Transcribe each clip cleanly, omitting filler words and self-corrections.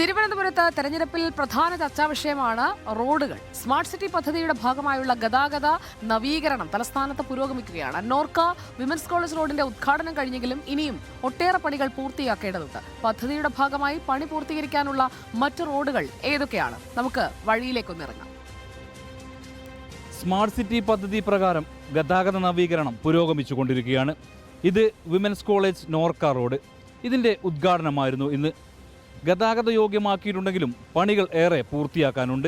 തിരുവനന്തപുരത്ത് തെരഞ്ഞെടുപ്പിൽ പ്രധാന ചർച്ചാ വിഷയമാണ് റോഡുകൾ. സ്മാർട്ട് സിറ്റി പദ്ധതിയുടെ ഭാഗമായുള്ള ഗതാഗത നവീകരണം തലസ്ഥാനത്ത് പുരോഗമിക്കുകയാണ്. നോർക്ക വിമൻസ് കോളേജ് റോഡിന്റെ ഉദ്ഘാടനം കഴിഞ്ഞെങ്കിലും ഇനിയും ഒട്ടേറെ പണികൾ പൂർത്തിയാക്കേണ്ടതുണ്ട്. പദ്ധതിയുടെ ഭാഗമായി പണി പൂർത്തീകരിക്കാനുള്ള മറ്റു റോഡുകൾ ഏതൊക്കെയാണ്? നമുക്ക് വഴിയിലേക്കൊന്നിറങ്ങാം. സ്മാർട്ട് സിറ്റി പദ്ധതി പ്രകാരം ഗതാഗത നവീകരണം പുരോഗമിച്ചുകൊണ്ടിരിക്കുകയാണ്. ഇത് വിമൻസ് കോളേജ് നോർക്ക റോഡ്. ഇതിൻ്റെ ഉദ്ഘാടനമായിരുന്നു ഇന്ന്. ഗതാഗത യോഗ്യമാക്കിയിട്ടുണ്ടെങ്കിലും പണികൾ ഏറെ പൂർത്തിയാക്കാനുണ്ട്.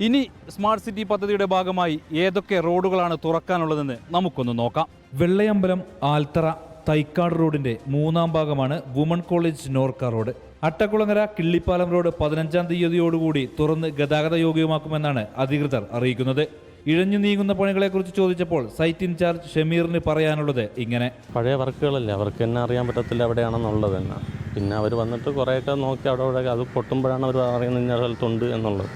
ഇനി സ്മാർട്ട് സിറ്റി പദ്ധതിയുടെ ഭാഗമായി ഏതൊക്കെ റോഡുകളാണ് തുറക്കാനുള്ളതെന്ന് നമുക്കൊന്ന് നോക്കാം. വെള്ളയമ്പലം ആൽത്തറ തൈക്കാട് റോഡിന്റെ 3ാം ഭാഗമാണ് woman college Norka road. Attakulangara Killipalam road 15-ാം തീയതിയോടുകൂടി തുറന്ന് ഗതാഗത യോഗ്യമാക്കുമെന്നാണ് അധികൃതർ അറിയിക്കുന്നത്. ഇഴഞ്ഞു നീങ്ങുന്ന പണികളെക്കുറിച്ച് ചോദിച്ചപ്പോൾ സൈറ്റ് ഇൻചാർജ് ഷമീറിന് പറയാനുള്ളത് ഇങ്ങനെ: പഴയ വർക്കുകളല്ലേ, അവർക്ക് തന്നെ അറിയാൻ പറ്റത്തില്ല എവിടെയാണെന്നുള്ളത് തന്നെ. പിന്നെ അവർ വന്നിട്ട് കുറേയൊക്കെ നോക്കി അവിടെ അത് പൊട്ടുമ്പോഴാണ് അവർ അറിയുന്നത് ഇന്ന സ്ഥലത്തുണ്ട് എന്നുള്ളത്.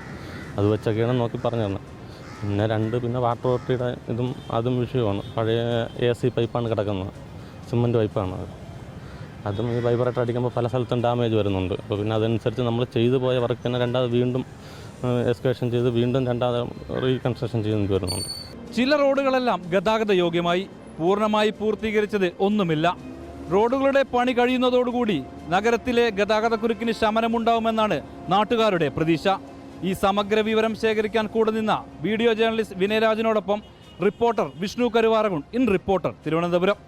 അത് വെച്ചൊക്കെയാണ് നോക്കി പറഞ്ഞു തന്നത്. പിന്നെ വാട്ടർ അതോറിറ്റിയുടെ അതും വിഷയമാണ്. പഴയ AC പൈപ്പാണ് കിടക്കുന്നത്, സിമൻറ്റ് പൈപ്പാണ്. അതും ഈ വൈബ്രേറ്റർ അടിക്കുമ്പോൾ പല സ്ഥലത്തും ഡാമേജ് വരുന്നുണ്ട്. അപ്പോൾ പിന്നെ അതനുസരിച്ച് നമ്മൾ ചെയ്തു പോയ വർക്ക് തന്നെ രണ്ടാമത് വീണ്ടും എക്സ്കവേഷൻ ചെയ്ത് വീണ്ടും രണ്ടാമത് റീകൺസ്ട്രക്ഷൻ ചെയ്തു വരുന്നുണ്ട്. ചില റോഡുകളെല്ലാം ഗതാഗത യോഗ്യമായി. പൂർണ്ണമായി പൂർത്തീകരിച്ചത് ഒന്നുമില്ല. റോഡുകളുടെ പണി കഴിയുന്നതോടുകൂടി നഗരത്തിലെ ഗതാഗതക്കുരുക്കിന് ശമനമുണ്ടാവുമെന്നാണ് നാട്ടുകാരുടെ പ്രതീക്ഷ. ഈ സമഗ്ര വിവരം ശേഖരിക്കാൻ കൂടെ നിന്ന വീഡിയോ ജേർണലിസ്റ്റ് വിനയരാജിനോടൊപ്പം reporter Vishnu Karuvarakundu. In reporter, Thiruvananthapuram.